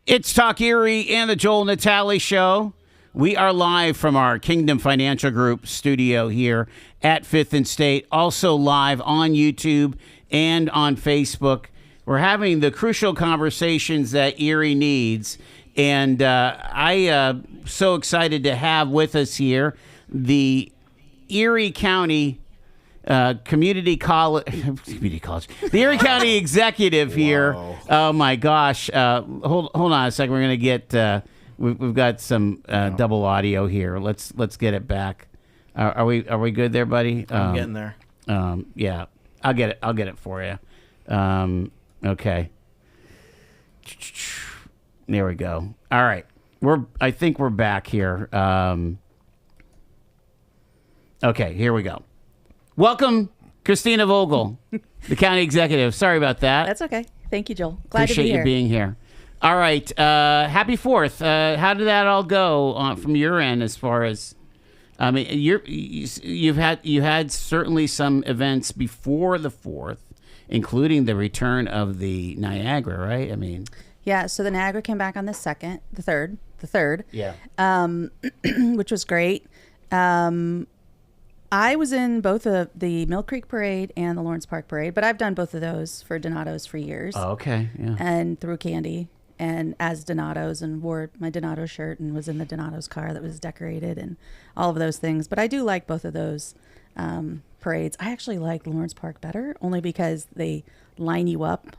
It's Talk Erie and the Joel Natale Show. We are live from our Kingdom Financial Group studio here at 5th and State, also live on YouTube and on Facebook. We're having the crucial conversations that Erie needs, and I'm so excited to have with us here the Erie County Community College, the Erie County Executive here. Wow. Oh my gosh! Hold on a second. We're gonna get. We've got some double audio here. Let's get it back. Are we good there, buddy? I'm getting there. Yeah, I'll get it for you. Okay. There we go. All right. I think we're back here. Okay, here we go. Welcome, Christina Vogel, the county executive. Sorry about that. That's okay. Thank you, Joel. Glad to be Appreciate here. you being here. All right. Happy 4th. How did that all go from your end as far as, I mean, you had certainly some events before the 4th, including the return of the Niagara, right? I mean. Yeah, so the Niagara came back on the 3rd. Yeah. Which was great. I was in both the Mill Creek Parade and the Lawrence Park Parade, but I've done both of those for Donato's for years. Oh, okay. Yeah. And threw candy and as Donato's and wore my Donato shirt and was in the Donato's car that was decorated and all of those things. But I do like both of those parades. I actually like Lawrence Park better only because they line you up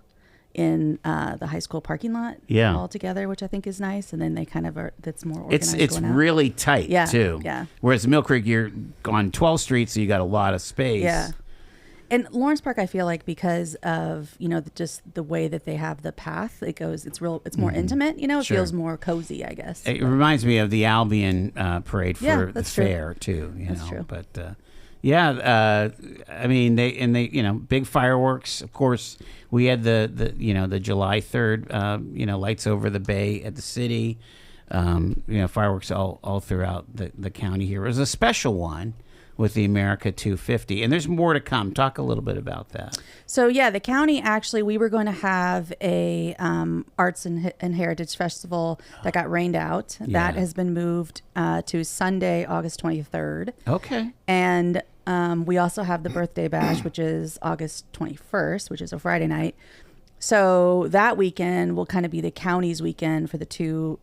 in the high school parking lot all together, which I think is nice. And then they kind of are, that's more organized. It's really tight too. Yeah. Whereas Mill Creek, you're on 12th Street, so you got a lot of space. Yeah. And Lawrence Park, I feel like because of, just the way that they have the path, it's more intimate, it Sure. feels more cozy, I guess. It reminds me of the Albion parade for the that's true. fair too. That's true. But I mean, they big fireworks. Of course, we had the July 3rd, lights over the bay at the city. Fireworks all throughout the county here. It was a special one with the America 250, and there's more to come. Talk a little bit about that. So yeah, the county actually, we were going to have a Arts and Heritage Festival that got rained out. Yeah. That has been moved to Sunday, August 23rd. Okay. And we also have the Birthday Bash, which is August 21st, which is a Friday night. So that weekend will kind of be the county's weekend for the two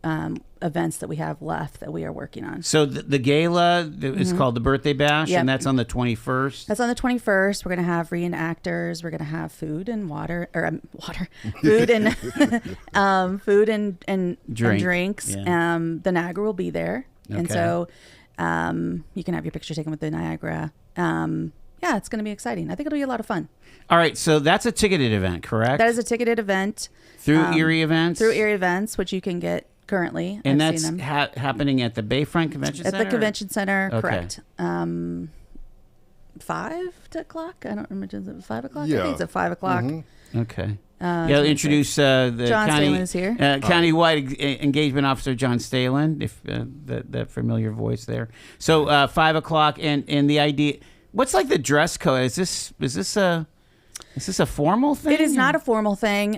events that we have left that we are working on. So the gala is called the Birthday Bash, Yep. and that's on the 21st. That's on the 21st. We're going to have reenactors. We're going to have food and food and drinks. Yeah. The Niagara will be there. And Okay. so you can have your picture taken with the Niagara. Yeah, it's going to be exciting. I think it'll be a lot of fun. All right, so that's a ticketed event, correct? That is a ticketed event. Through Erie Events? Through Erie Events, which you can get currently. And I've that's seen them. happening at the Bayfront Convention Center? At the convention center, Okay. correct. 5 o'clock? I don't remember. Is it 5 o'clock? I Yeah. think it's at 5 o'clock. Okay. Uh, Yeah, introduce the John county, Stehlin is here. Countywide Engagement Officer John Stehlin, if that familiar voice there. So 5 o'clock, and the idea. What's like the dress code? Is this a formal thing? It is not a formal thing.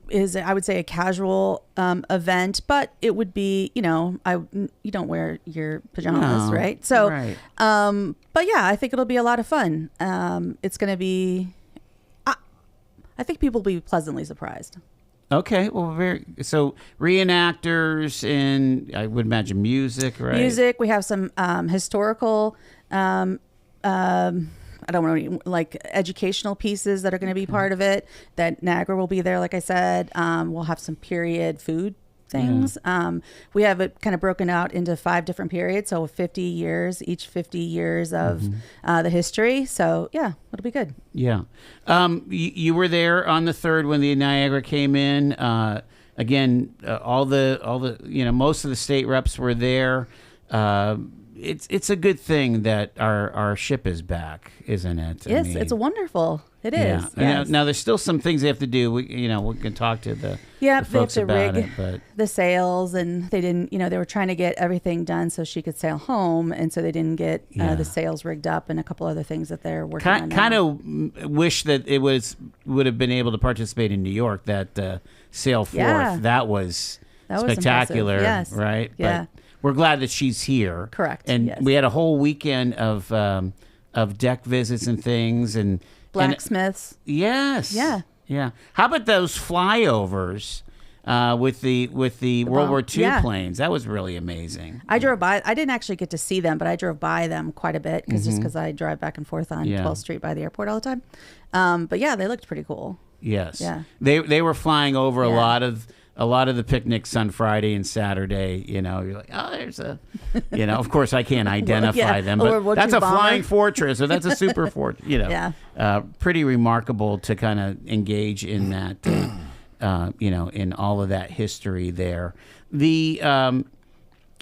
Is I would say a casual event, but it would be you don't wear your pajamas, No, right? So, right. but yeah, I think it'll be a lot of fun. It's going to be. I think people will be pleasantly surprised. Okay, well, so reenactors and I would imagine music, right? Music. We have some historical. I don't want to like educational pieces that are going to be part of it. That Niagara will be there, like I said. We'll have some period food things. We have it kind of broken out into 5 different periods, so 50 years, each 50 years of the history. So yeah, it'll be good. Yeah. You were there on the 3rd when the Niagara came in. Again, all the most of the state reps were there. It's a good thing that our ship is back, isn't it? Yes, it's wonderful. It is. Yeah. Yes. Now there's still some things they have to do. We can talk to the folks they have to about rig it, but the sails, and they didn't. They were trying to get everything done so she could sail home, and so they didn't get the sails rigged up and a couple other things that they're working on. Kind of wish that it would have been able to participate in New York. That sail forth. Yeah. That was That was spectacular, impressive. Yes. right? Yeah. But we're glad that she's here. Correct. And yes. we had a whole weekend of deck visits and things and blacksmiths. Yes. Yeah. Yeah. How about those flyovers with the World War II planes? That was really amazing. I drove by. I didn't actually get to see them, but I drove by them quite a bit because I drive back and forth on 12th Street by the airport all the time. But yeah, they looked pretty cool. Yes. Yeah. They were flying over a lot of the picnics on Friday and Saturday. You know, you're like, oh, there's a, you know, of course I can't identify them, but that's a flying fortress or that's a super fortress. You know, pretty remarkable to kind of engage in that. You know, in all of that history there. The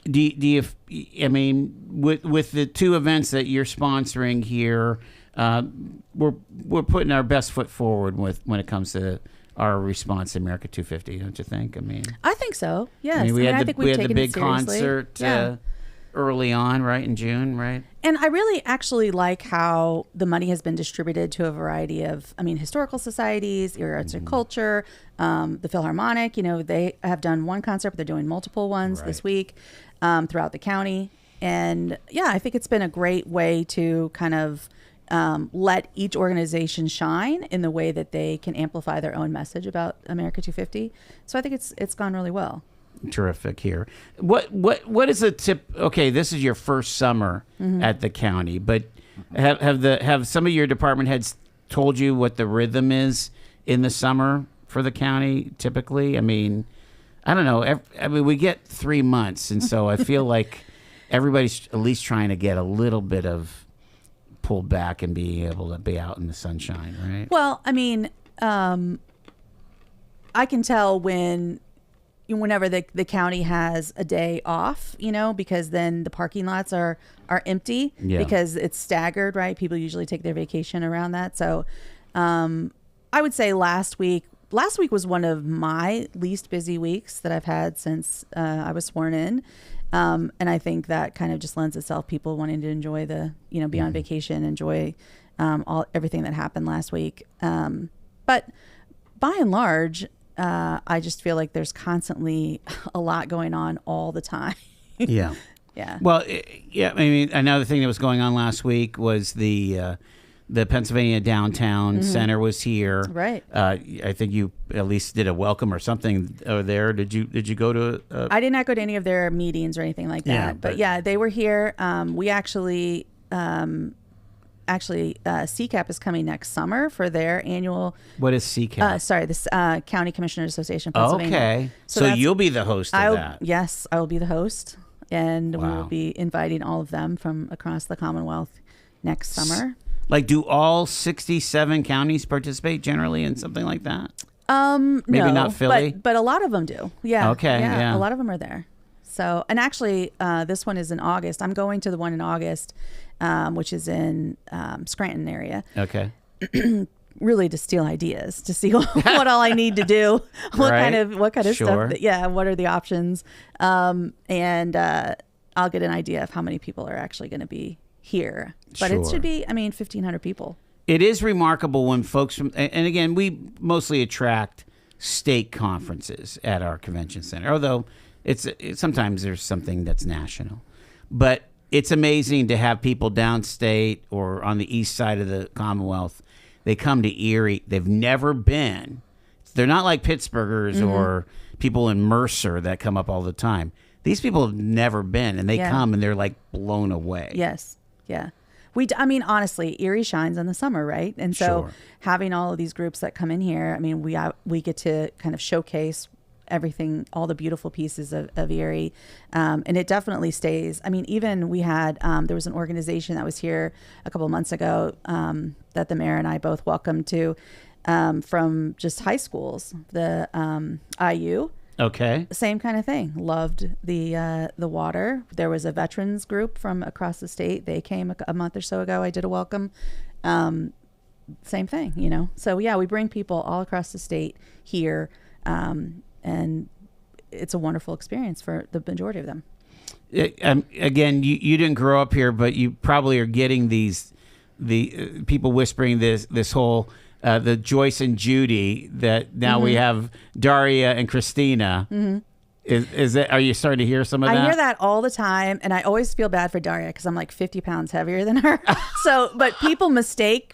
do you? I mean, with the two events that you're sponsoring here, we're putting our best foot forward when it comes to our response to America 250, don't you think? I mean, I think so. Yes. I mean, we had the big concert early on, right, in June, right? And I really actually like how the money has been distributed to a variety of, historical societies, Erie Arts and Culture, the Philharmonic. You know, they have done one concert, but they're doing multiple ones this week throughout the county. And yeah, I think it's been a great way to kind of let each organization shine in the way that they can amplify their own message about America 250. So I think it's gone really well. Terrific here. What is a tip? Okay, this is your first summer at the county, but have some of your department heads told you what the rhythm is in the summer for the county typically? I mean, I don't know. We get 3 months, and so I feel like everybody's at least trying to get a little bit of pulled back and being able to be out in the sunshine, right? Well, I mean, I can tell whenever the county has a day off, you know, because then the parking lots are empty because it's staggered, right? People usually take their vacation around that. So I would say last week was one of my least busy weeks that I've had since I was sworn in. And I think that kind of just lends itself people wanting to enjoy be on vacation, enjoy everything that happened last week. But by and large, I just feel like there's constantly a lot going on all the time. Yeah. Yeah. Well, I mean, another thing that was going on last week was the Pennsylvania Downtown Center was here. Right. I think you at least did a welcome or something there. Did you go to? I did not go to any of their meetings or anything like that. Yeah, but yeah, they were here. We actually, CCAP is coming next summer for their annual. What is CCAP? This County Commissioners Association of Pennsylvania. Okay. So you'll be the host of that. Yes, I will be the host. And we will be inviting all of them from across the Commonwealth next summer. Like, do all 67 counties participate generally in something like that? Maybe no, not Philly, but a lot of them do. Yeah. Okay. Yeah. A lot of them are there. So, and actually, this one is in August. I'm going to the one in August, which is in Scranton area. Okay. Really to steal ideas, to see what all I need to do, what kind of Sure. stuff. What are the options? And I'll get an idea of how many people are actually going to be here. But it should be, 1,500 people. It is remarkable when folks from, and again, we mostly attract state conferences at our convention center, although sometimes there's something that's national. But it's amazing to have people downstate or on the east side of the Commonwealth. They come to Erie. They've never been. They're not like Pittsburghers or people in Mercer that come up all the time. These people have never been, and they come and they're like blown away. Yes. Yeah. Honestly, Erie shines in the summer, right? And so having all of these groups that come in here, we get to kind of showcase everything, all the beautiful pieces of Erie. And it definitely stays. Even we had, there was an organization that was here a couple of months ago that the mayor and I both welcomed to from just high schools, the IU. Okay. Same kind of thing. Loved the water. There was a veterans group from across the state. They came a month or so ago. I did a welcome. Same thing, you know. So yeah, we bring people all across the state here, and it's a wonderful experience for the majority of them. Again, you didn't grow up here, but you probably are getting the people whispering this whole. The Joyce and Judy that now we have Daria and Christina. Is it? Are you starting to hear some of that? I hear that all the time, and I always feel bad for Daria because I'm like 50 pounds heavier than her. So, but people mistake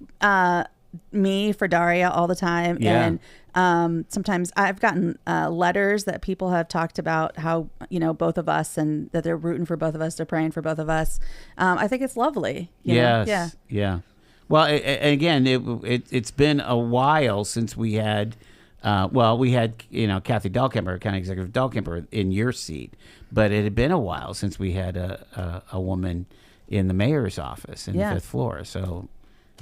me for Daria all the time, Yeah. and sometimes I've gotten letters that people have talked about how both of us, and that they're rooting for both of us, they're praying for both of us. I think it's lovely. You know? Yes. Yeah. Well, again, it's been a while since we had. We had Kathy Dahlkemper, County Executive Dahlkemper, in your seat, but it had been a while since we had a woman in the mayor's office in the fifth floor. So,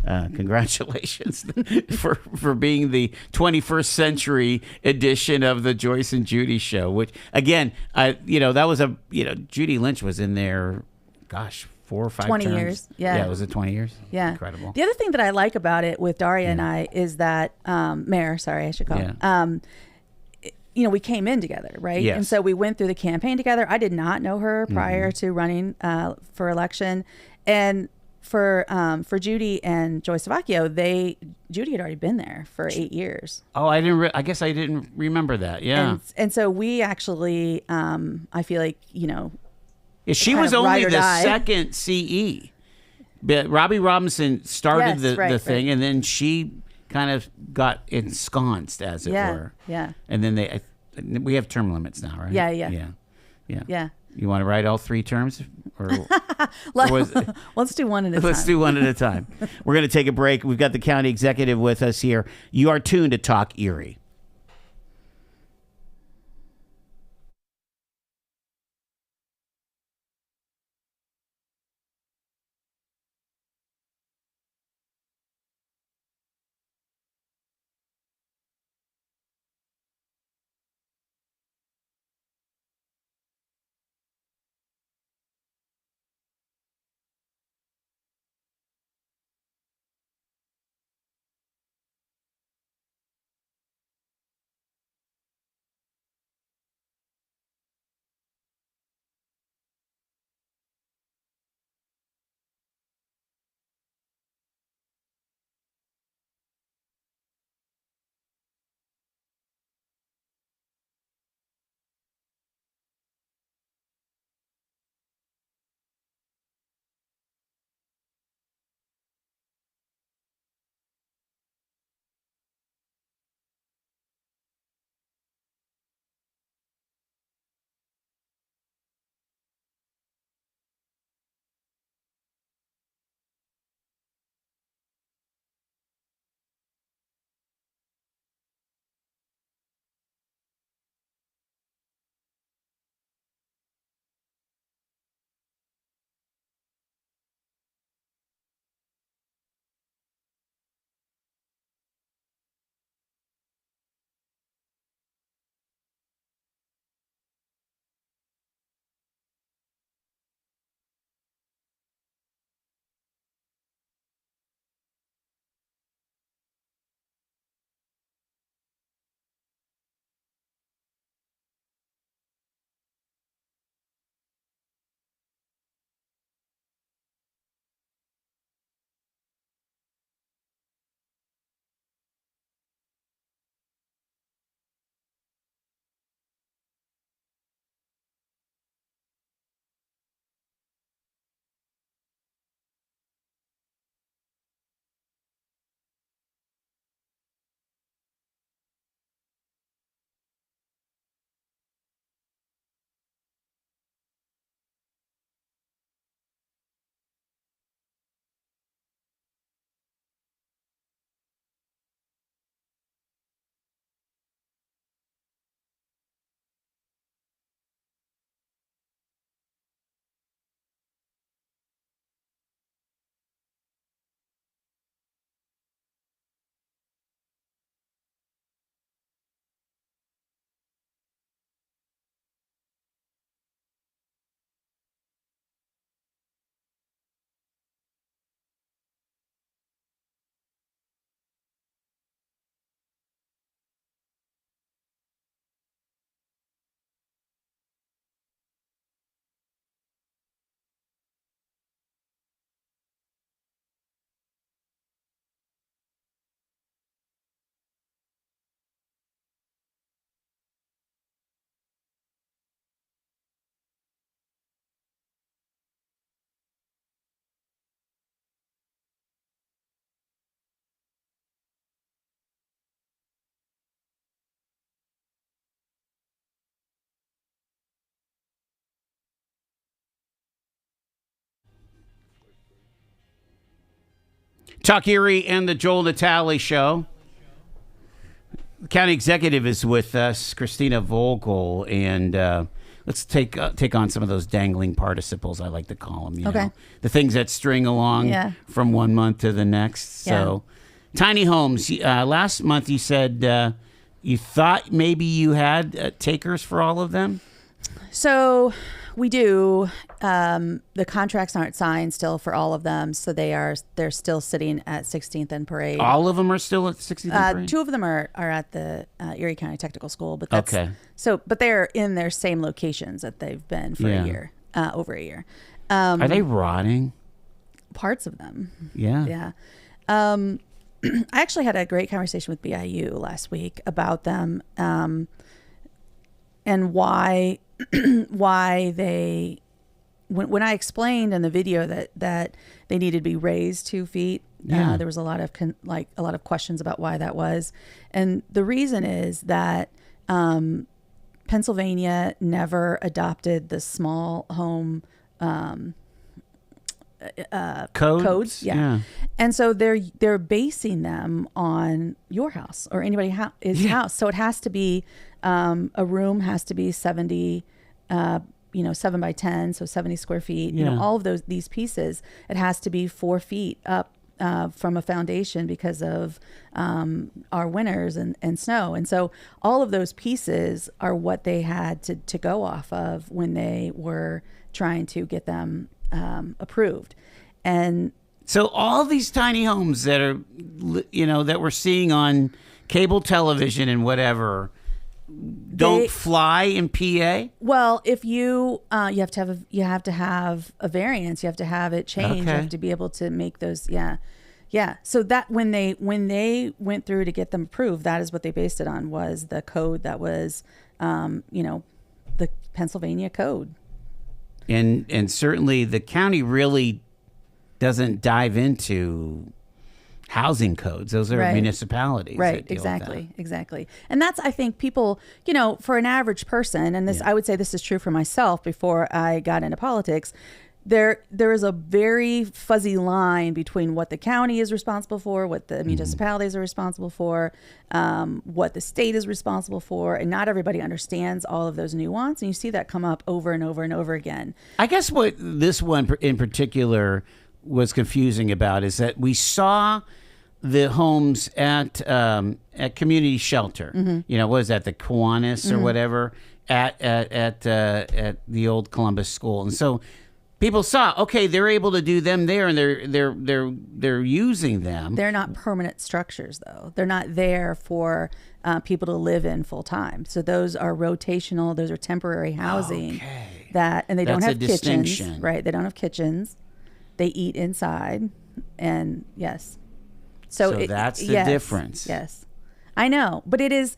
congratulations for being the 21st century edition of the Joyce and Judy show. Which again, that was Judy Lynch was in there, gosh, 4 or 5 20 terms. years. Yeah. Was it 20 years? Yeah. Incredible. The other thing that I like about it with Daria and I is that Mayor, sorry, I should call him. We came in together, right? Yes. And so we went through the campaign together. I did not know her prior to running for election, and for Judy and Joyce Savacchio, Judy had already been there for 8 years. Oh, I didn't. I guess I didn't remember that. Yeah. And so we actually, I feel like she was only the second CE. But Robbie Robinson started the thing, and then she kind of got ensconced, as it were. Yeah. And then we have term limits now, right? Yeah. You want to write all 3 terms? Let's do one at a time. Let's do one at a time. We're going to take a break. We've got the county executive with us here. You are tuned to Talk Erie. Talk Erie and the Joel Natale Show. The county executive is with us, Christina Vogel, and let's take on some of those dangling participles, I like to call them. You know? The things that string along from one month to the next. So, tiny homes. Last month you said you thought maybe you had takers for all of them. So we do. The contracts aren't signed still for all of them, so they're still sitting at 16th and Parade. All of them are still at 16th and Parade? 2 of them are at the Erie County Technical School, but that's but they're in their same locations that they've been for a year, over a year. Are they rotting? Parts of them. Yeah. Yeah. I actually had a great conversation with BIU last week about them, and why they. When I explained in the video that they needed to be raised 2 feet, there was a lot of questions about why that was, and the reason is that Pennsylvania never adopted the small home codes. Yeah, and so they're basing them on your house or anybody's house. So it has to be a room has to be 70. 7 by 10, so 70 square feet, all of these pieces, it has to be 4 feet up from a foundation because of our winters and snow. And so all of those pieces are what they had to go off of when they were trying to get them approved. And so all these tiny homes that are, that we're seeing on cable television and whatever, don't fly in PA? Well, if you have to have a variance, you have to have it changed. You have to be able to make those. Yeah. So that when they went through to get them approved, that is what they based it on, was the code that was, the Pennsylvania code. And certainly the county really doesn't dive into housing codes. Those are municipalities. Right. Exactly. And that's, I think, people, for an average person, and this, I would say this is true for myself before I got into politics, there is a very fuzzy line between what the county is responsible for, what the municipalities are responsible for, what the state is responsible for, and not everybody understands all of those nuance. And you see that come up over and over and over again. I guess what this one in particular was confusing about is that we saw the homes at community shelter. What is that, the Kiwanis or whatever, at the old Columbus school, and so people saw, okay, they're able to do them there, and they're using them. They're not permanent structures, though. They're not there for people to live in full time. So those are rotational. Those are temporary housing. And they don't have kitchens. Right? They don't have kitchens. They eat inside, and yes. So that's the difference. Yes, I know. But it is,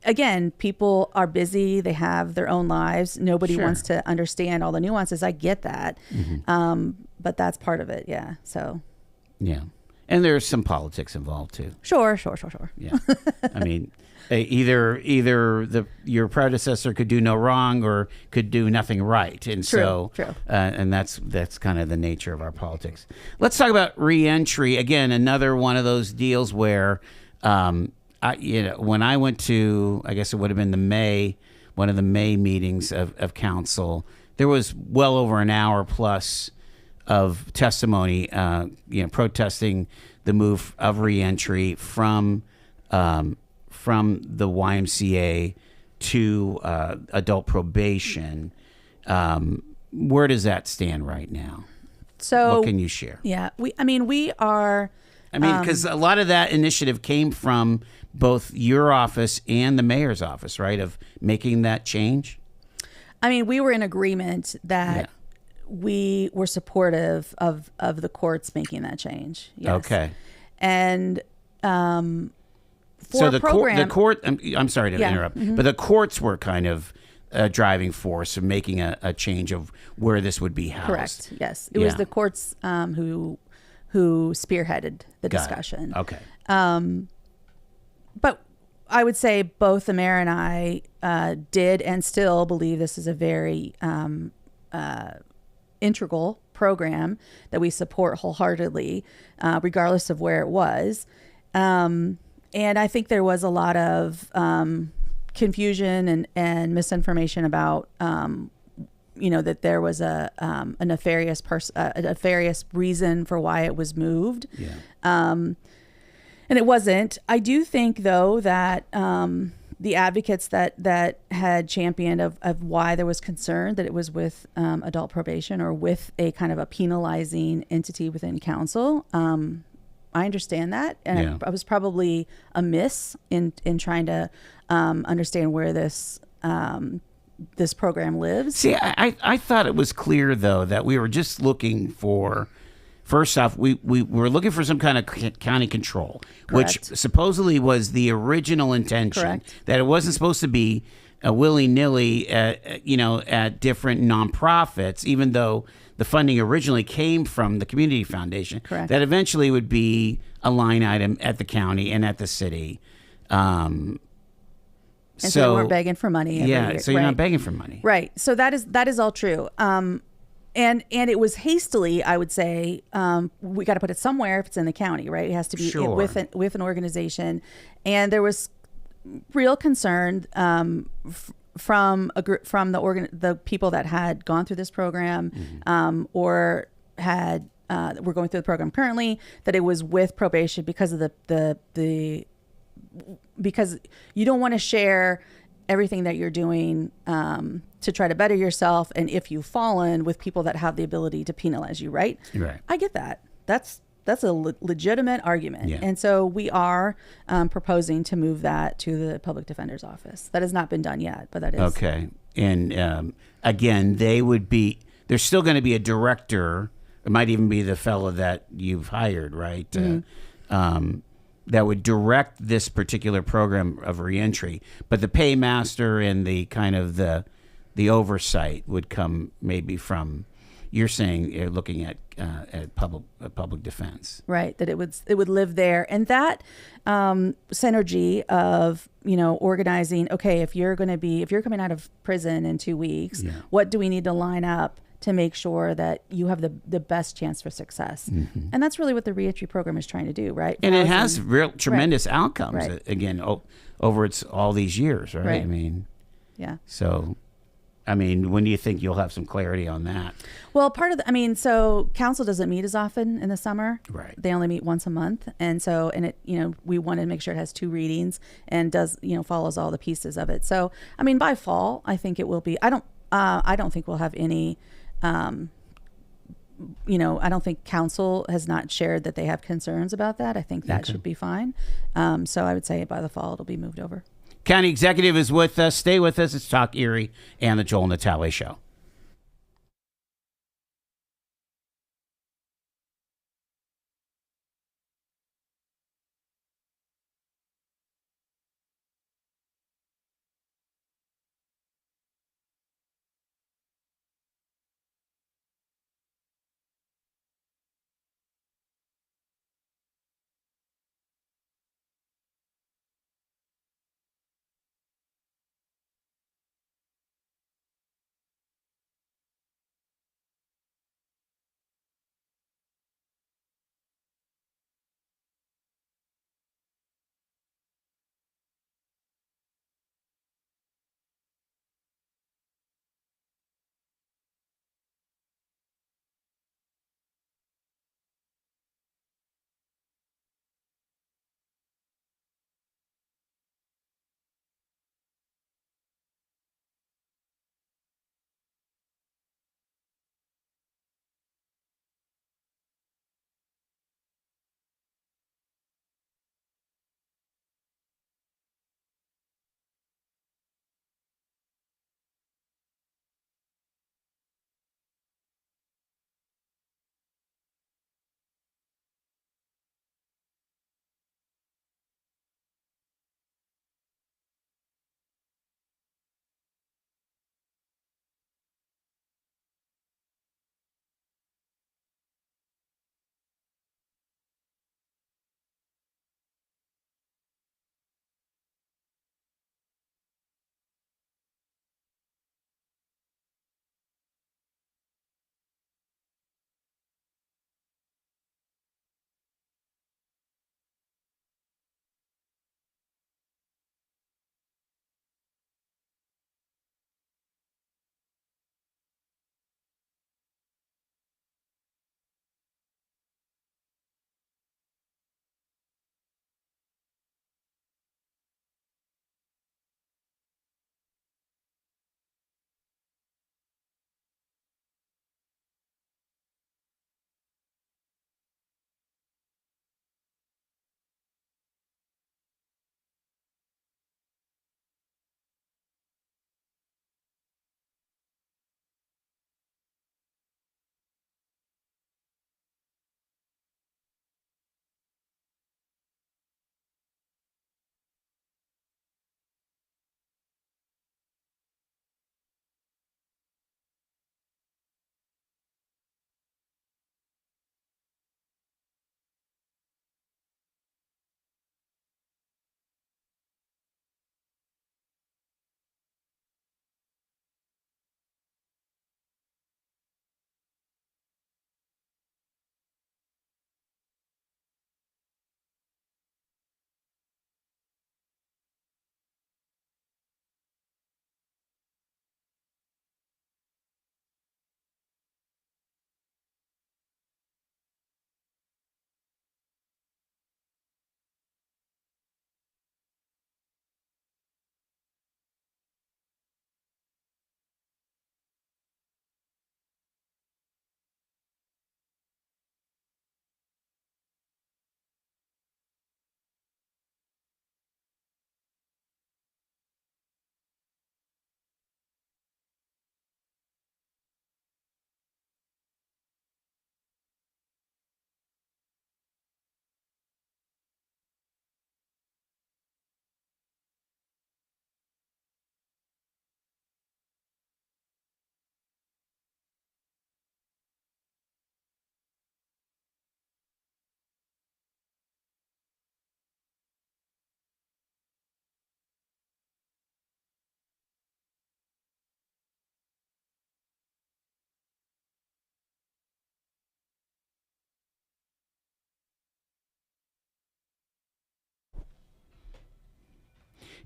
again, people are busy. They have their own lives. Nobody wants to understand all the nuances. I get that. But that's part of it. Yeah. So. Yeah. And there's some politics involved too. Sure. Yeah. Either your predecessor could do no wrong or could do nothing right, and true. And that's kind of the nature of our politics. Let's talk about reentry again. Another one of those deals where, when I went to, I guess it would have been one of the May meetings of council, there was well over an hour plus of testimony, protesting the move of reentry from the YMCA to adult probation. Where does that stand right now? So what can you share? Yeah, we are. Because a lot of that initiative came from both your office and the mayor's office, right? Of making that change. We were in agreement that we were supportive of the courts making that change. Yes. Okay. And so the court. I'm sorry to interrupt, but the courts were kind of a driving force of making a change of where this would be housed. Correct. Yes, it was the courts who spearheaded the discussion. Okay. But I would say both the mayor and I did and still believe this is a very integral program that we support wholeheartedly, regardless of where it was. And I think there was a lot of confusion and misinformation about, that there was a nefarious reason for why it was moved. Yeah. And it wasn't. I do think, though, that the advocates that had championed of why there was concern that it was with adult probation or with a kind of a penalizing entity within council. I understand that, and I was probably amiss in trying to understand where this program lives. See, I thought it was clear, though, that we were just looking for, first off, we were looking for some kind of county control, Correct. which supposedly was the original intention. Correct. That it wasn't supposed to be a willy-nilly, at different nonprofits, even though the funding originally came from the community foundation. Correct. That eventually would be a line item at the county and at the city. And so they weren't begging for money. Every year. So you're not begging for money. Right. So that is all true. And it was hastily, I would say, we got to put it somewhere if it's in the county, right? It has to be Sure. with an organization. And there was real concern from the people that had gone through this program, or had were going through the program currently, that it was with probation because of because you don't want to share everything that you're doing to try to better yourself, and if you've fallen, with people that have the ability to penalize you, right? Right. I get that. That's a legitimate argument. Yeah. And so we are proposing to move that to the public defender's office. That has not been done yet, but that is. Okay. And again, there's still going to be a director. It might even be the fellow that you've hired, right? That would direct this particular program of reentry. But the paymaster and the kind of the oversight would come maybe from, you're saying you're looking at public defense. Right, that it would live there, and that synergy of organizing. Okay, if you're coming out of prison in 2 weeks, what do we need to line up to make sure that you have the best chance for success? And that's really what the reentry program is trying to do, right? And it has real tremendous outcomes. Right. Again, over all these years, right? Right. I mean, yeah. So, when do you think you'll have some clarity on that? Well, so council doesn't meet as often in the summer. Right. They only meet once a month. And so, we want to make sure it has 2 readings and does, follows all the pieces of it. So, by fall, I think it will be, I don't think we'll have any, I don't think council has not shared that they have concerns about that. I think that should be fine. So I would say by the fall, it'll be moved over. County Executive is with us. Stay with us. It's Talk Erie and the Joel Natale Show.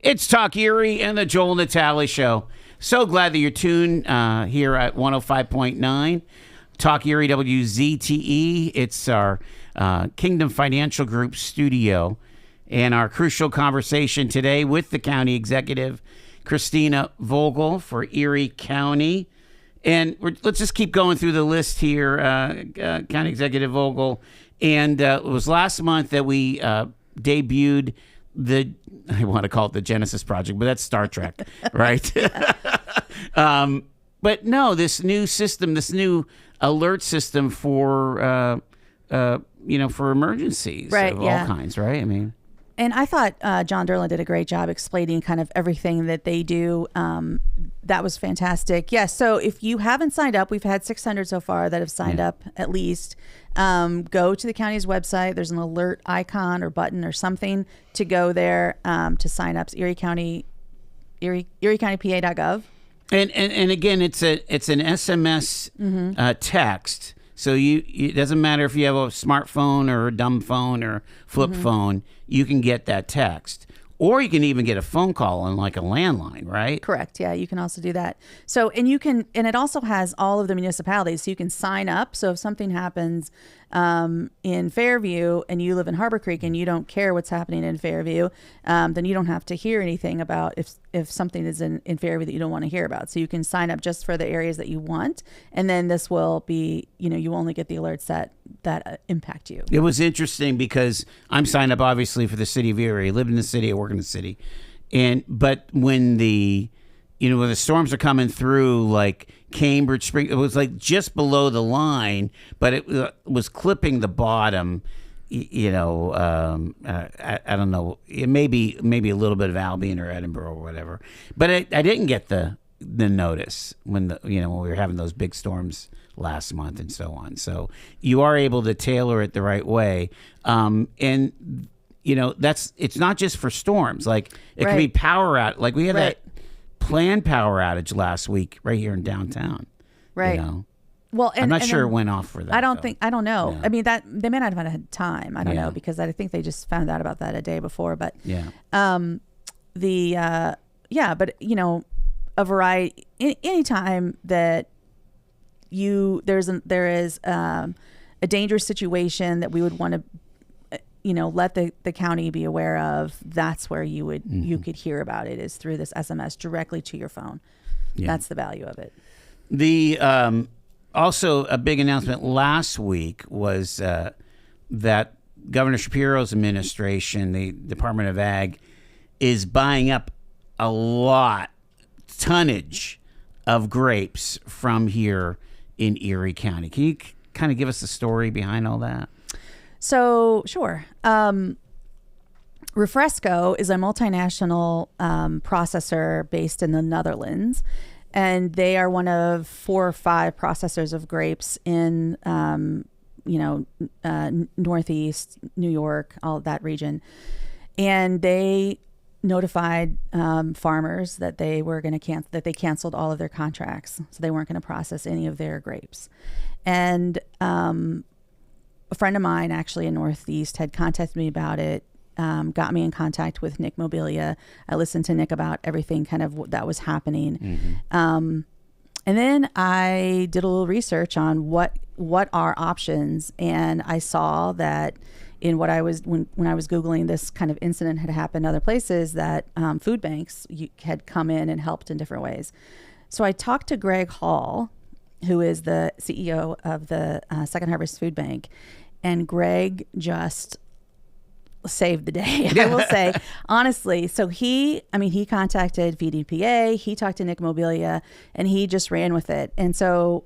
It's Talk Erie and the Joel Natale Show. So glad that you're tuned here at 105.9 Talk Erie WZTE. It's our Kingdom Financial Group studio, and our crucial conversation today with the county executive, Christina Vogel for Erie County. And let's just keep going through the list here, County Executive Vogel. And it was last month that we debuted I want to call it the Genesis Project, but that's Star Trek, right? But no, this new system, this new alert system for, for emergencies of all kinds, right? I mean. And I thought John Derlin did a great job explaining kind of everything that they do. That was fantastic. Yes. So if you haven't signed up, we've had 600 so far that have signed up at least. Go to the county's website. There's an alert icon or button or something to go there to sign up. It's ErieCountyPA.gov. And again, it's an SMS text. So it doesn't matter if you have a smartphone or a dumb phone or flip phone, you can get that text. Or you can even get a phone call on like a landline, right? Correct. Yeah, you can also do that. So, and it also has all of the municipalities, so you can sign up. So if something happens in Fairview and you live in Harbor Creek and you don't care what's happening in Fairview, then you don't have to hear anything about if something is in Fairview that you don't want to hear about. So you can sign up just for the areas that you want. And then this will be, you only get the alerts that impact you. It was interesting because I'm signed up obviously for the city of Erie. I live in the city, I work in the city. But when the storms are coming through, like Cambridge Spring, it was like just below the line, but it was clipping the bottom. I don't know. It maybe a little bit of Albion or Edinburgh or whatever. But I didn't get the notice when we were having those big storms last month and so on. So you are able to tailor it the right way, and it's not just for storms. Like it could be power out. Like we had that planned power outage last week right here in downtown. Right. Well, I'm not sure it went off for that. I don't know. Yeah. I mean, that they may not have had time. I don't know, because I think they just found out about that a day before. But but a variety. Anytime that there is a dangerous situation that we would want to let the county be aware of, that's where you could hear about it, is through this SMS directly to your phone. That's the value of it. The also a big announcement last week was that Governor Shapiro's administration, the Department of Ag, is buying up a tonnage of grapes from here in Erie County. Can you kind of give us the story behind all that? So, sure. Refresco is a multinational processor based in the Netherlands, and they are one of 4 or 5 processors of grapes in, Northeast, New York, all of that region. And they notified farmers that they were going to that they canceled all of their contracts, so they weren't going to process any of their grapes. And a friend of mine actually in Northeast had contacted me about it, got me in contact with Nick Mobilia. I listened to Nick about everything kind of that was happening. And then I did a little research on what are options. And I saw that in when I was Googling, this kind of incident had happened in other places, that food banks had come in and helped in different ways. So I talked to Greg Hall, who is the CEO of the Second Harvest Food Bank. And Greg just saved the day, I will say, honestly. So he contacted Feeding PA, he talked to Nick Mobilia, and he just ran with it. And so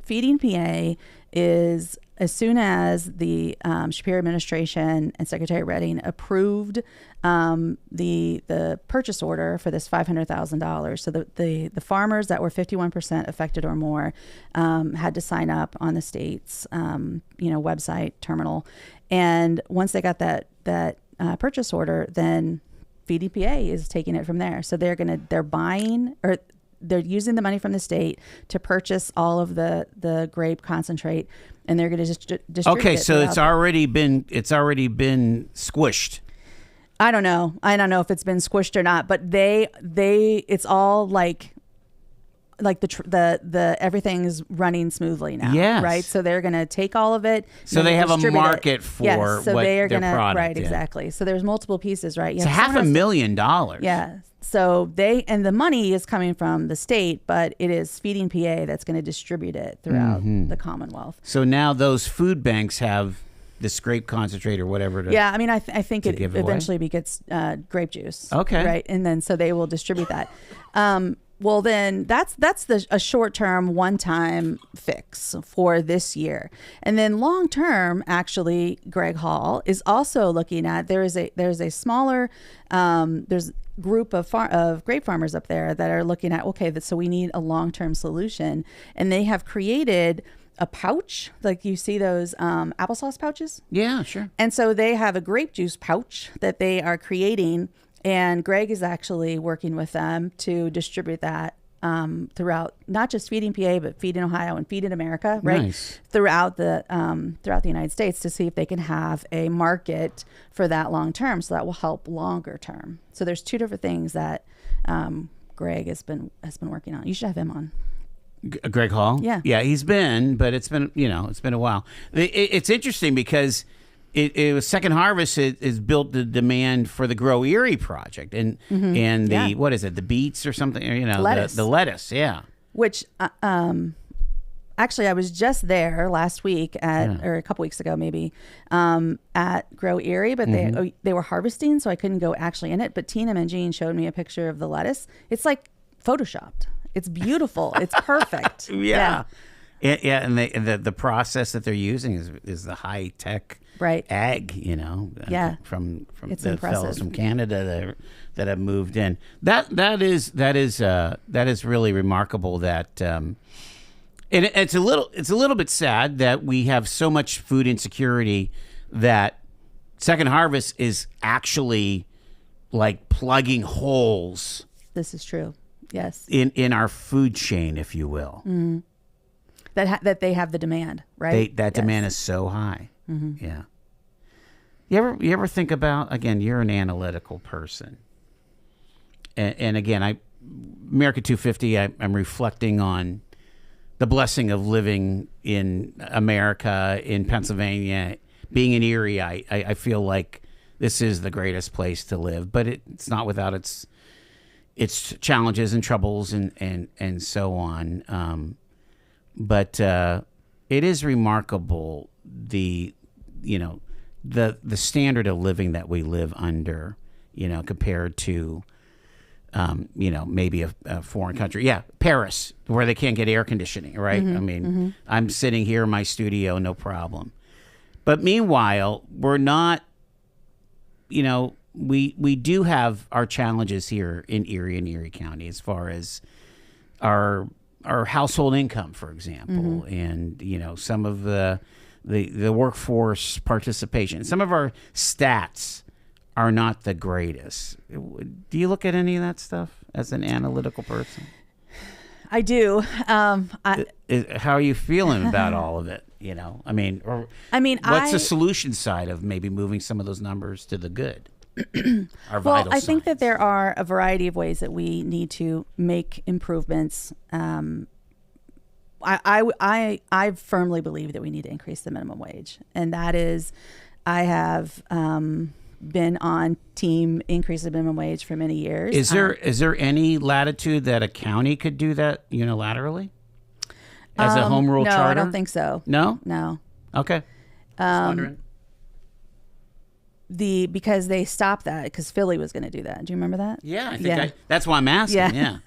Feeding PA is, as soon as the Shapiro administration and Secretary Redding approved the purchase order for this $500,000, so the farmers that were 51% affected or more had to sign up on the state's website terminal, and once they got that purchase order, then VDPA is taking it from there. So they're buying, or they're using the money from the state to purchase all of the grape concentrate, and they're going to distribute it. Okay, so it's already been squished. I don't know. I don't know if it's been squished or not, but it's all like the everything's running smoothly now. Yes. Right. So they're going to take all of it. So they have a market for yes, so what they are their gonna, product right. is. Exactly. So there's multiple pieces, right? It's $500,000. Yeah. So and the money is coming from the state, but it is Feeding PA that's going to distribute it throughout the Commonwealth. So now those food banks have this grape concentrate or whatever. I mean, I think it eventually begets grape juice. Okay. Right. And then so they will distribute that. Well, then that's a short-term, one-time fix for this year. And then long-term, actually, Greg Hall is also looking at, there's a smaller, there's group of grape farmers up there that are looking at, okay, so we need a long-term solution. And they have created a pouch, like you see those applesauce pouches. Yeah, sure. And so they have a grape juice pouch that they are creating. And Greg is actually working with them to distribute that throughout, not just Feeding PA, but Feeding Ohio and Feeding America, right? Nice. Throughout the United States, to see if they can have a market for that long term. So that will help longer term. So there's two different things that Greg has been working on. You should have him on. Greg Hall? Yeah. He's been, but it's been a while. It's interesting because it was Second Harvest is built the demand for the Grow Erie project and the what is it, the beets or something, lettuce. The lettuce, yeah. Which actually I was just there last week or a couple weeks ago maybe at Grow Erie, but they were harvesting, so I couldn't go actually in it. But Tina and Jean showed me a picture of the lettuce. It's like photoshopped. It's beautiful. It's perfect. Yeah, and the process that they're using is the high tech ag. Yeah, from it's the impressive. fellows from Canada that have moved in. That is really remarkable. That and it's a little bit sad that we have so much food insecurity that Second Harvest is actually like plugging holes. This is true. Yes. In our food chain, if you will. Mm-hmm. That they have the demand, right? That demand is so high. Mm-hmm. Yeah. You ever think about, again, you're an analytical person. And again, America 250, I'm reflecting on the blessing of living in America, in Pennsylvania, being in Erie. I feel like this is the greatest place to live, but it's not without its challenges and troubles and so on. But it is remarkable the standard of living that we live under, compared to, maybe a foreign country. Yeah, Paris, where they can't get air conditioning, right? I mean, I'm sitting here in my studio, no problem. But meanwhile, we're not, we do have our challenges here in Erie and Erie County as far as our household income, for example, and some of the workforce participation. Some of our stats are not the greatest. Do you look at any of that stuff as an analytical person? I do. How are you feeling about all of it? What's the solution side of maybe moving some of those numbers to the good? Well, I think that there are a variety of ways that we need to make improvements. I firmly believe that we need to increase the minimum wage, and that is, I have been on team increase the minimum wage for many years. Is there any latitude that a county could do that unilaterally as a home rule charter? No, I don't think so. No. Okay. Just wondering. Because they stopped that because Philly was going to do that. Do you remember that? Yeah, I think that's why I'm asking. Yeah.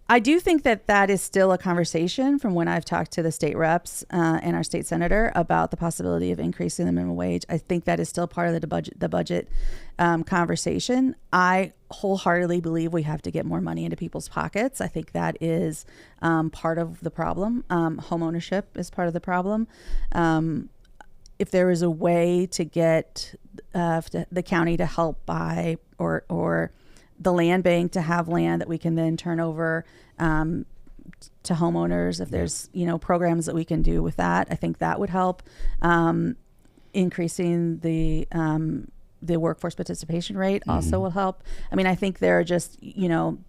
I do think that is still a conversation from when I've talked to the state reps and our state senator about the possibility of increasing the minimum wage. I think that is still part of the budget conversation. I wholeheartedly believe we have to get more money into people's pockets. I think that is part of the problem. Home ownership is part of the problem. If there is a way to get the county to help buy or the land bank to have land that we can then turn over to homeowners, if there's programs that we can do with that, I think that would help. Increasing the the workforce participation rate also will help. I mean, I think there are just,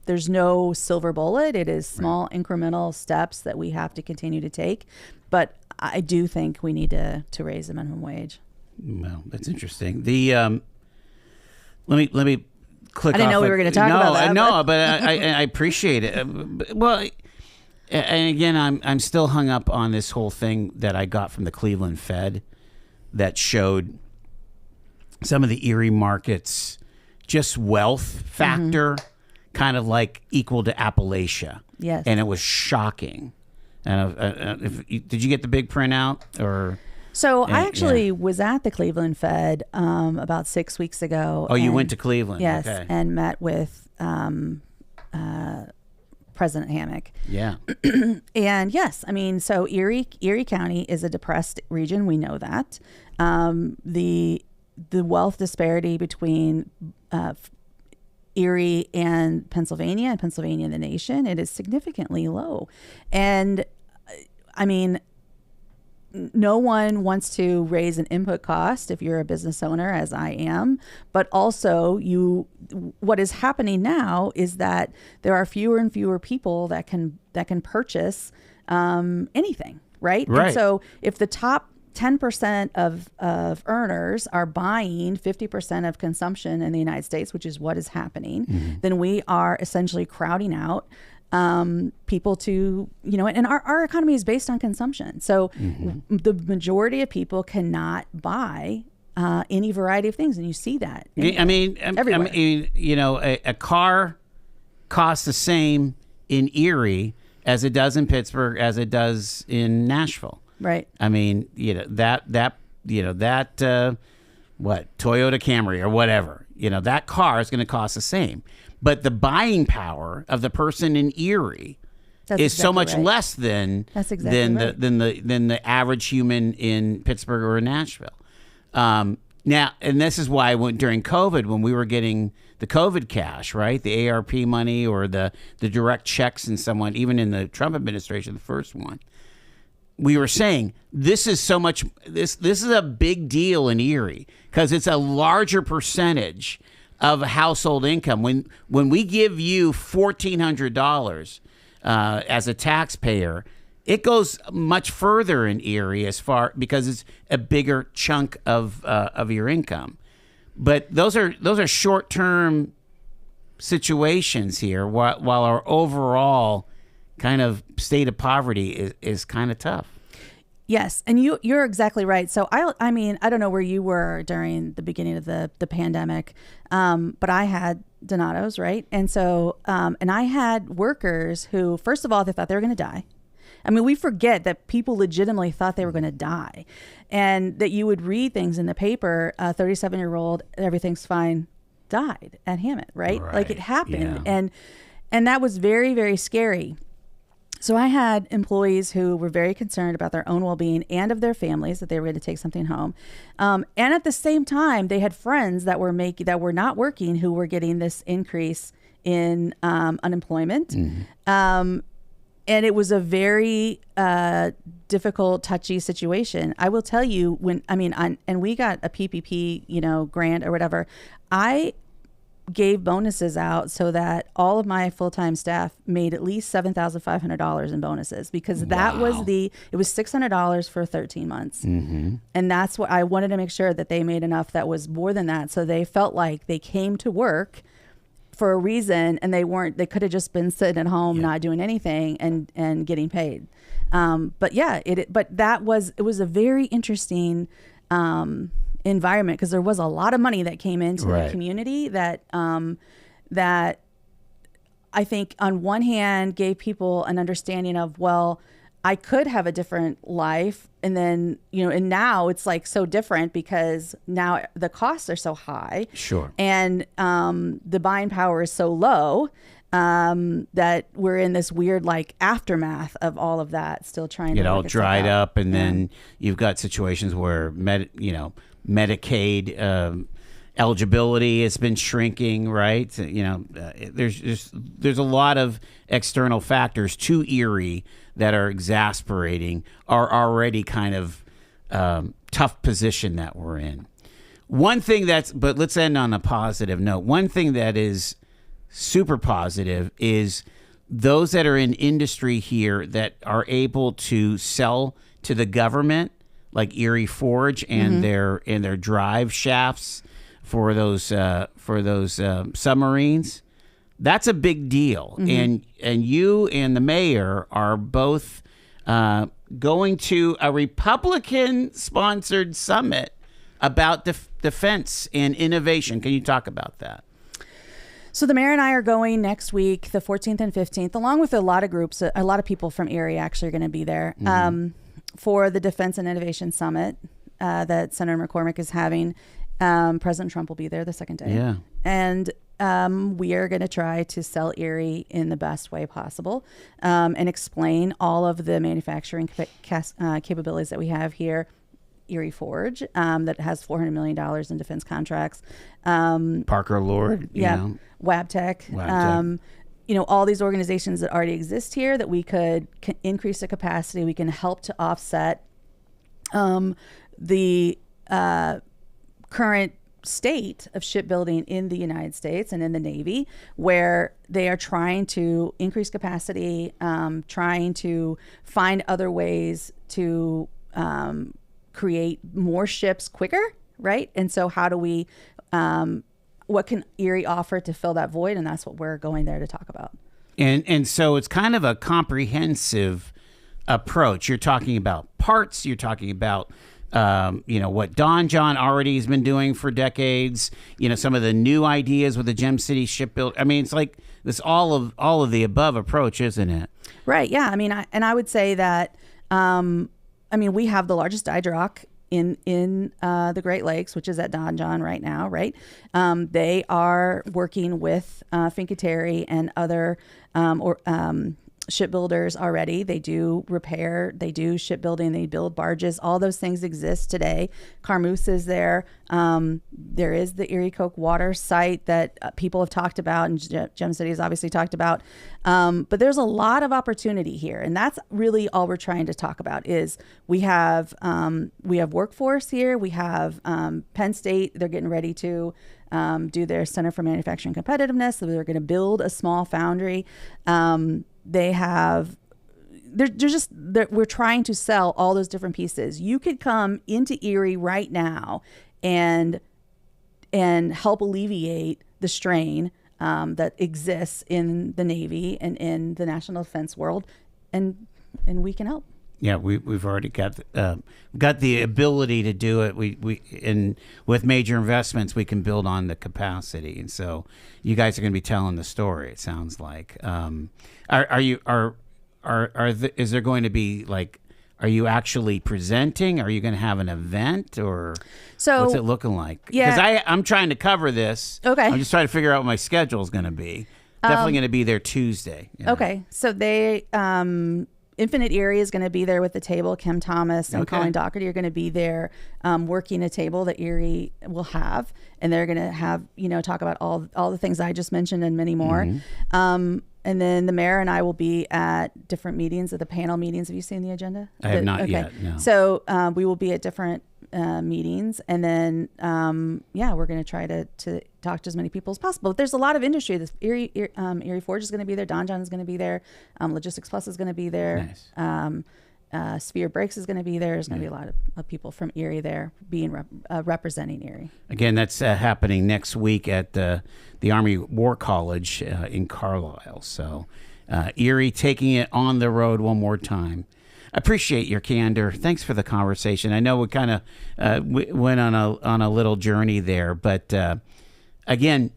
there's no silver bullet. It is small incremental steps that we have to continue to take. But I do think we need to raise the minimum wage. Well, that's interesting. The let me click. I didn't know we were going to talk about that. No, but I appreciate it. Well, and again, I'm still hung up on this whole thing that I got from the Cleveland Fed that showed some of the Erie markets, just wealth factor, kind of like equal to Appalachia. Yes. And it was shocking. And did you get the big printout or? So I actually was at the Cleveland Fed about 6 weeks ago. Oh, you went to Cleveland? Yes, okay. and met with President Hammack. Yeah. And yes, I mean, so Erie County is a depressed region. We know that. The wealth disparity between Erie and Pennsylvania and the nation, it is significantly low. And I mean, no one wants to raise an input cost if you're a business owner, as I am, but also what is happening now is that there are fewer and fewer people that can purchase anything, right? And so if the top 10% of earners are buying 50% of consumption in the United States, which is what is happening, then we are essentially crowding out people to, and our economy is based on consumption. So the majority of people cannot buy any variety of things. And you see that. Everywhere. A car costs the same in Erie as it does in Pittsburgh, as it does in Nashville. Right. I mean, that Toyota Camry or whatever, that car is going to cost the same. But the buying power of the person in Erie is so much less than the average human in Pittsburgh or in Nashville. Now, and this is why during COVID, when we were getting the COVID cash, right, the ARP money or the direct checks and someone, even in the Trump administration, the first one, we were saying this is so much. This is a big deal in Erie because it's a larger percentage of household income. When we give you $1,400 as a taxpayer, it goes much further in Erie because it's a bigger chunk of your income. But those are short-term situations here, while our overall kind of state of poverty is kind of tough. Yes, and you're exactly right. So I mean, I don't know where you were during the beginning of the pandemic, but I had Donato's, right? And so, and I had workers who, first of all, they thought they were going to die. I mean, we forget that people legitimately thought they were going to die, and that you would read things in the paper. 37-year-old, everything's fine, died at Hammett, right? Like it happened, and that was very, very scary. So I had employees who were very concerned about their own well-being and of their families, that they were going to take something home. And at the same time, they had friends that were not working who were getting this increase in unemployment. And it was a very difficult, touchy situation. I will tell you and we got a PPP, grant or whatever. I gave bonuses out so that all of my full-time staff made at least $7,500 in bonuses, because that was it was $600 for 13 months. And that's what I wanted to make sure that they made enough that was more than that. So they felt like they came to work for a reason, and they could have just been sitting at home, not doing anything and getting paid. But it was a very interesting, environment, because there was a lot of money that came into the community that I think on one hand gave people an understanding of, well, I could have a different life, and then and now it's like so different because now the costs are so high, and the buying power is so low, that we're in this weird like aftermath of all of that, still trying to get all dried up, and then you've got situations where Medicaid eligibility has been shrinking, right? There's a lot of external factors to Erie that are exasperating our already kind of tough position that we're in. One thing but let's end on a positive note. One thing that is super positive is those that are in industry here that are able to sell to the government, like Erie Forge and their drive shafts for those submarines. That's a big deal. And you and the mayor are both going to a Republican-sponsored summit about defense and innovation. Can you talk about that? So the mayor and I are going next week, the 14th and 15th, along with a lot of groups. A lot of people from Erie actually are going to be there for the Defense and Innovation Summit that Senator McCormick is having. President Trump will be there the second day. Yeah. And we are going to try to sell Erie in the best way possible and explain all of the manufacturing capabilities that we have here. Erie Forge that has $400 million in defense contracts. Parker Lord. Yeah. Wabtec. All these organizations that already exist here that we could increase the capacity. We can help to offset the current state of shipbuilding in the United States and in the Navy, where they are trying to increase capacity, trying to find other ways to create more ships quicker, right? And so how do we, what can Erie offer to fill that void? And that's what we're going there to talk about. And so it's kind of a comprehensive approach. You're talking about parts, you're talking about what Don John already has been doing for decades, some of the new ideas with the Gem City shipbuild. I mean, it's like this all of the above approach, isn't it? Right. Yeah. I mean, I would say that, we have the largest die dock in the Great Lakes, which is at Don John right now, right? They are working with Fincantieri and other shipbuilders already. They do repair, they do shipbuilding, they build barges. All those things exist today. Carmoose is there. There is the Erie Coke water site that people have talked about, and Gem City has obviously talked about. But there's a lot of opportunity here, and that's really all we're trying to talk about. Is we have workforce here. We have Penn State. They're getting ready to do their Center for Manufacturing Competitiveness. So they're going to build a small foundry. We're trying to sell all those different pieces. You could come into Erie right now and help alleviate the strain that exists in the Navy and in the national defense world, and we can help. Yeah, we've already got the ability to do it. With major investments, we can build on the capacity, and so you guys are going to be telling the story. It sounds like. Is there going to be like? Are you actually presenting? Are you going to have an event, or what's it looking like? Yeah, because I'm trying to cover this. Okay, I'm just trying to figure out what my schedule is going to be. Definitely going to be there Tuesday. Okay, so they. Infinite Erie is going to be there with the table. Kim Thomas and Colleen Doherty are going to be there working a table that Erie will have. And they're going to have, talk about all the things I just mentioned and many more. And then the mayor and I will be at different meetings, at the panel meetings. Have you seen the agenda? I have not yet, no. So we will be at different meetings. And then, we're going to try to talk to as many people as possible. But there's a lot of industry. This Erie Forge is going to be there. Don John is going to be there. Logistics Plus is going to be there. Nice. Sphere Brakes is going to be there. There's going to be a lot of people from Erie there representing Erie. Again, that's happening next week at the Army War College in Carlisle. So Erie taking it on the road one more time. Appreciate your candor. Thanks for the conversation. I know we kind of went on a little journey there, but again,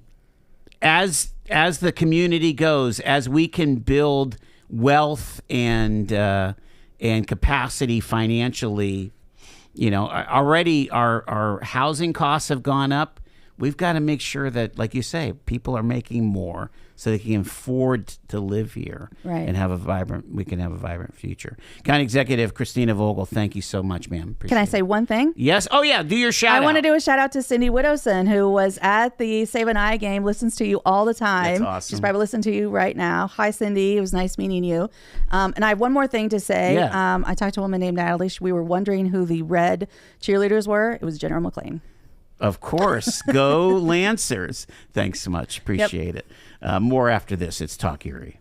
as the community goes, as we can build wealth and capacity financially, already our housing costs have gone up. We've got to make sure that, like you say, people are making more so they can afford to live here, right, and we can have a vibrant future. County Executive Christina Vogel, thank you so much, ma'am. Can I say one thing? Yes. Oh, yeah. Do your shout out. I want to do a shout out to Cindy Widowson, who was at the Save an Eye game, listens to you all the time. That's awesome. She's probably listening to you right now. Hi, Cindy. It was nice meeting you. And I have one more thing to say. Yeah. I talked to a woman named Natalie. We were wondering who the red cheerleaders were. It was General McLean. Of course. Go Lancers. Thanks so much. Appreciate it. More after this. It's Talk Erie.